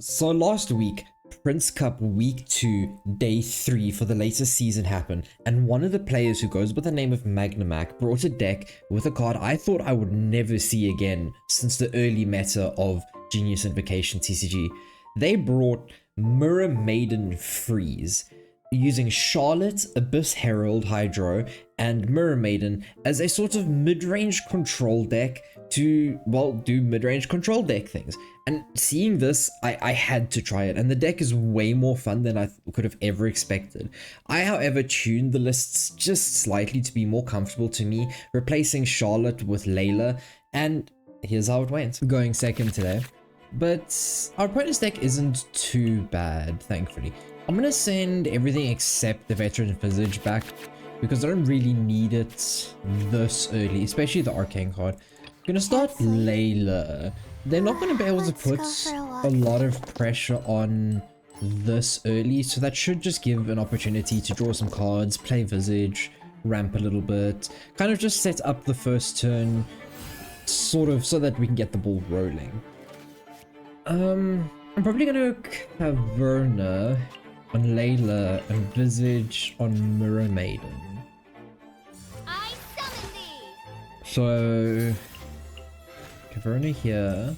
So last week, Prince Cup Week 2, Day 3 for the latest season happened, and one of the players who goes by the name of Magnamak brought a deck with a card I thought I would never see again since the early meta of Genius Invocation TCG. They brought Mirror Maiden Freeze, using Charlotte, Abyss Herald, Hydro, and Mirror Maiden as a sort of mid-range control deck to, well, do mid-range control deck things. And seeing this, I had to try it, and the deck is way more fun than I could have ever expected. I, however, tuned the lists just slightly to be more comfortable to me, replacing Charlotte with Layla, and here's how it went. Going second today. But our opponent's deck isn't too bad, thankfully. I'm gonna send everything except the Veteran Visage back because I don't really need it this early, especially the Arcane card. I'm gonna start Layla. They're not gonna be able to put a lot of pressure on this early, so that should just give an opportunity to draw some cards, play Visage, ramp a little bit, kind of just set up the first turn, sort of, so that we can get the ball rolling. I'm probably gonna Caverna on Layla and Visage on Mirror Maiden. I summon thee. So Caverna here.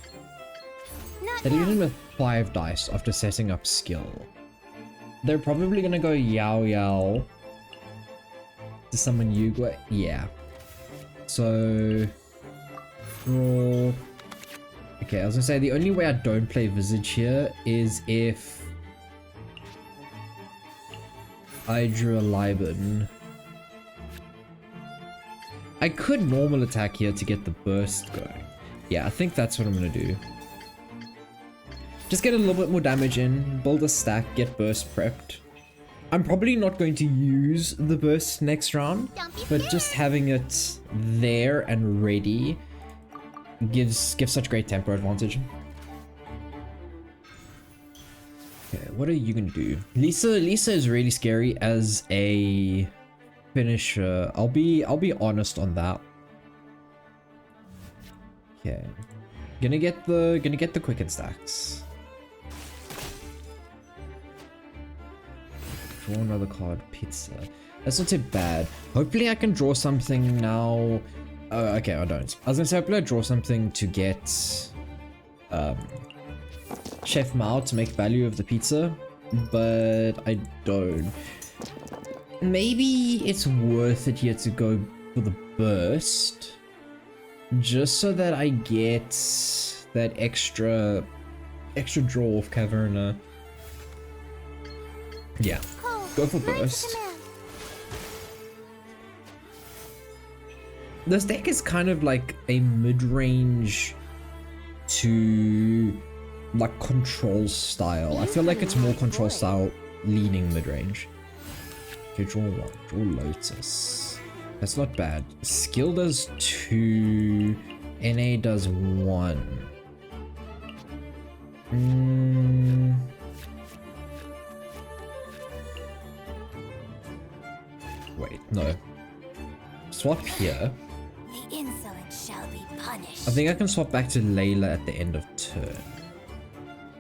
They're leaving with 5 dice after setting up skill. They're probably gonna go Yao Yao to summon Yugua. Yeah. So draw. Okay, I was gonna say the only way I don't play Visage here is if I drew a Liban. I could normal attack here to get the burst going. Yeah, I think that's what I'm gonna do. Just get a little bit more damage in, build a stack, get burst prepped. I'm probably not going to use the burst next round, but just having it there and ready gives such great tempo advantage. Okay, what are you gonna do? Lisa is really scary as a finisher. I'll be honest on that. Okay. Gonna get the quicken stacks. Draw another card, pizza. That's not too bad. Hopefully I can draw something now. Oh, okay, I don't. I was gonna say hopefully I draw something to get Chef Mao to make value of the pizza, but I don't. Maybe it's worth it here to go for the burst, just so that I get that extra draw of Caverna. Yeah, go for burst. This deck is kind of like a mid-range to like control style. I feel like it's more control style leaning mid-range. Okay, draw one. Draw Lotus. That's not bad. Skill does 2. NA does 1. Wait, no. Swap here. The insolent shall be punished. I think I can swap back to Layla at the end of turn.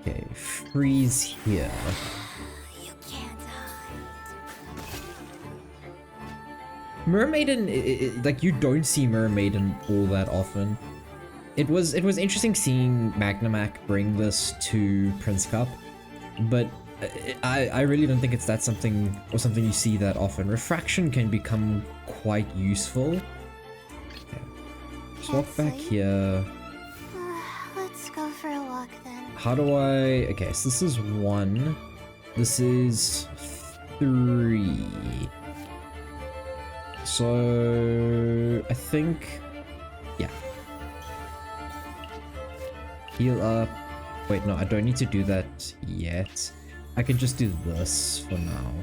Okay, freeze here. You can't hide. Mirror Maiden, like you don't see Mirror Maiden all that often. It was interesting seeing Magnamak bring this to Prince Cup, but I really don't think it's something you see that often. Refraction can become quite useful. Okay. Swap back here. Let's go for a walk then. How do I... Okay, so this is 1. This is 3. So I think... Yeah. Heal up. Wait, no, I don't need to do that yet. I can just do this for now.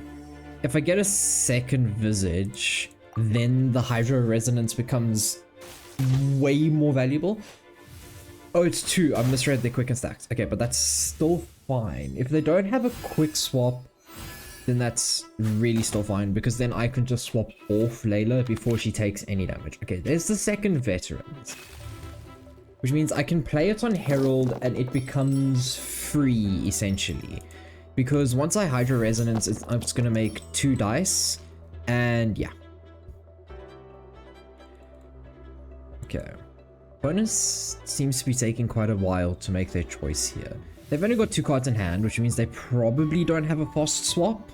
If I get a second Visage, then the Hydro Resonance becomes way more valuable. Oh, it's 2. I misread the quicken stacks. Okay, but that's still fine. If they don't have a quick swap, then that's really still fine, because then I can just swap off Layla before she takes any damage. Okay, there's the second Veterans. which means I can play it on Herald and it becomes free essentially. Because once I Hydro Resonance, I'm just gonna make 2 dice, and yeah. Okay. Opponents seems to be taking quite a while to make their choice here. They've only got 2 cards in hand, which means they probably don't have a fast swap.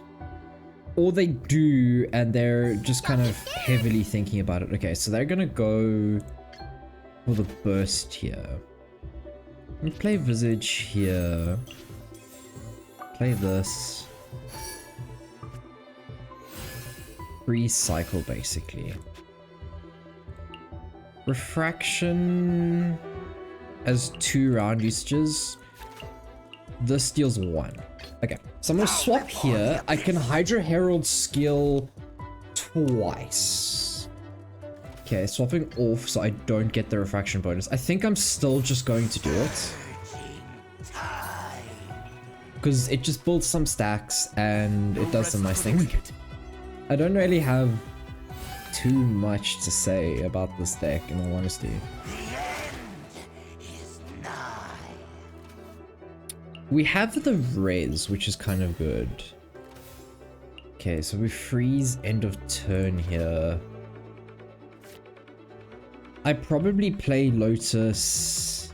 Or they do, and they're just kind of heavily thinking about it. Okay, so they're gonna go for the burst here. Let me play Visage here. Play this. Freeze cycle, basically. Refraction as 2 round usages. This deals 1. Okay, so I'm gonna swap here. I can Hydro Herald skill twice. Okay, swapping off so I don't get the refraction bonus. I think I'm still just going to do it. Because it just builds some stacks and it does some nice things. I don't really have too much to say about this deck, in all honesty. We have the res, which is kind of good. Okay, so we freeze end of turn here. I probably play Lotus.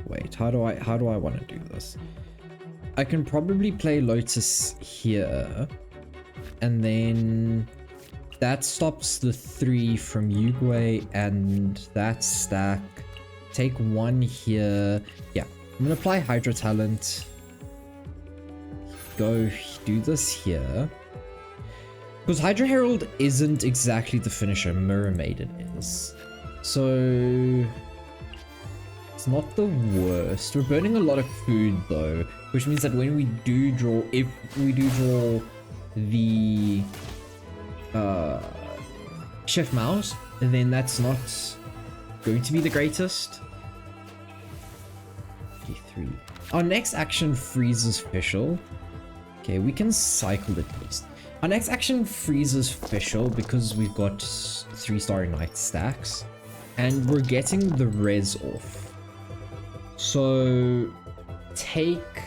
Wait, how do I want to do this? I can probably play Lotus here, and then that stops the 3 from Yugwe and that stack. Take 1 here. Yeah, I'm gonna apply Hydro Talent. Go do this here. Because Hydro Herald isn't exactly the finisher, Mirror Maiden is. So it's not the worst. We're burning a lot of food though, which means that when we do draw, if we do draw the Chef Mouse, then that's not going to be the greatest. 53. Our next action freezes Fischl. Okay, we can cycle at least. Our next action freezes Fischl because we've got 3-star Ignite stacks. And we're getting the res off. So take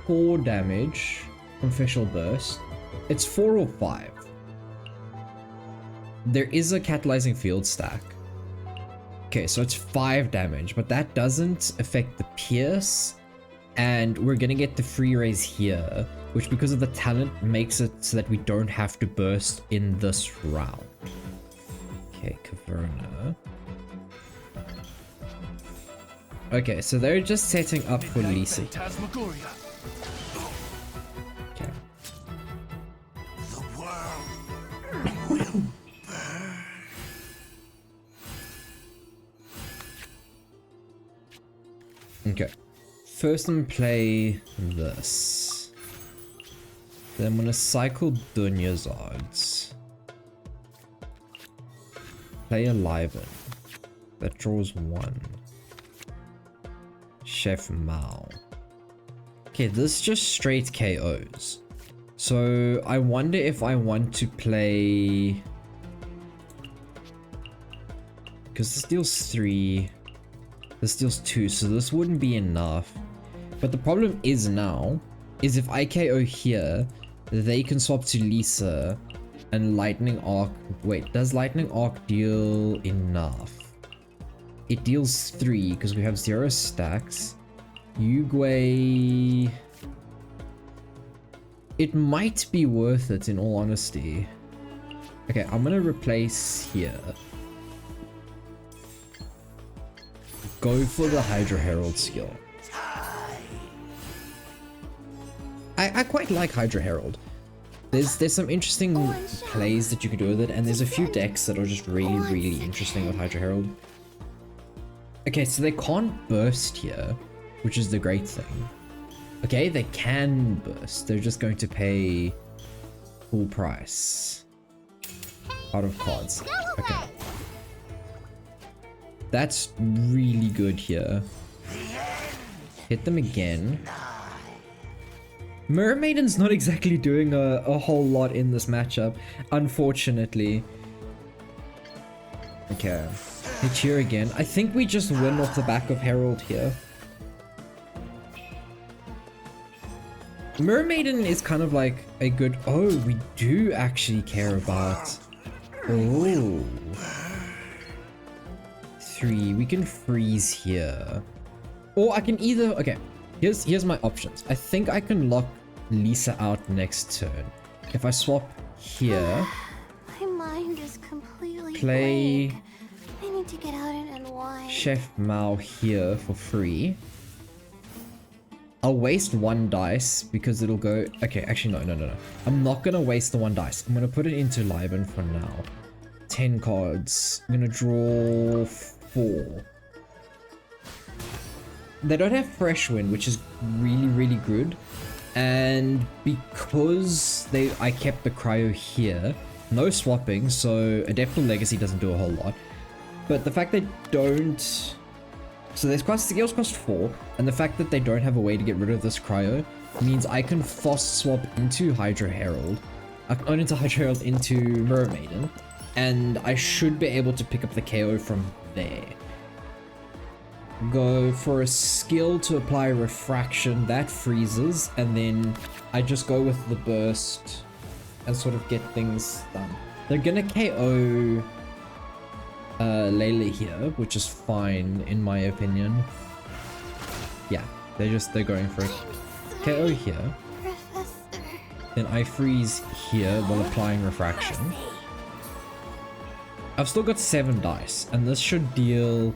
4 damage from Fischl Burst. It's 4 or 5. There is a catalyzing field stack. Okay, so it's 5 damage, but that doesn't affect the pierce. And we're gonna get the free raise here, which because of the talent makes it so that we don't have to burst in this round. Okay, Caverna. Okay, so they're just setting up for Lisa. Okay. Okay. First I'm gonna play this. Then I'm gonna cycle Dunya's odds. Play a Liven. That draws 1. Chef Mao. Okay, this just straight KOs. So I wonder if I want to play, because this deals 3, this deals 2, so this wouldn't be enough. But the problem is now, is if I KO here, they can swap to Lisa and Lightning Arc. Wait, does Lightning Arc deal enough? It deals 3 because we have 0 stacks. Yugwe, it might be worth it in all honesty. Okay, I'm gonna replace here. Go for the Hydro Herald skill. I quite like Hydro Herald. There's some interesting plays that you can do with it, and there's a few decks that are just really interesting with Hydro Herald. Okay, so they can't burst here, which is the great thing. Okay, they can burst. They're just going to pay full price out of cards. Okay. That's really good here. Hit them again. Mirror Maiden's not exactly doing a whole lot in this matchup, unfortunately. Okay. They cheer again. I think we just win off the back of Herald here. Mirror Maiden is kind of like a good... Oh, we do actually care about... Oh. 3. We can freeze here. Or I can either... Okay, here's my options. I think I can lock Lisa out next turn. If I swap here... My mind is completely play... blank. I need to get out and unwind. Chef Mao here for free. I'll waste 1 dice because it'll go... Okay, actually, no. I'm not going to waste the 1 dice. I'm going to put it into Liben for now. 10 cards. I'm going to draw 4. They don't have Fresh Wind, which is really, really good. And because I kept the Cryo here, no swapping, so Adeptal Legacy doesn't do a whole lot. But the fact they don't... So there's skills cost 4, and the fact that they don't have a way to get rid of this Cryo means I can fast swap into Hydra Herald. I can own into Hydra Herald into Mirror Maiden, and I should be able to pick up the KO from there. Go for a skill to apply Refraction, that freezes, and then I just go with the burst and sort of get things done. They're gonna KO Layla here, which is fine in my opinion. Yeah, they're going for it. KO here. Professor. Then I freeze here while applying Refraction. I've still got 7 dice, and this should deal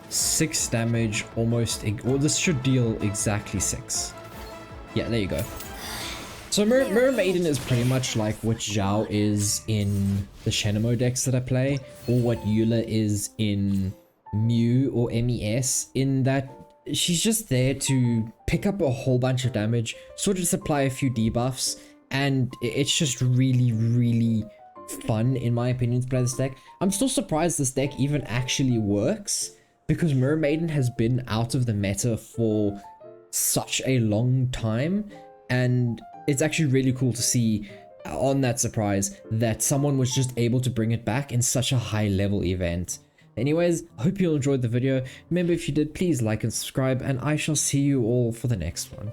6 damage almost, or this should deal exactly 6. Yeah, there you go. So Mirror Maiden is pretty much like what Zhao is in the Shenmue decks that I play, or what Eula is in Mew or MES, in that she's just there to pick up a whole bunch of damage, sort of just apply a few debuffs, and it's just really, really fun in my opinion to play this deck. I'm still surprised this deck even actually works, because Mirror Maiden has been out of the meta for such a long time, and it's actually really cool to see on that surprise that someone was just able to bring it back in such a high level event. Anyways, I hope you all enjoyed the video. Remember, if you did, please like and subscribe, and I shall see you all for the next one.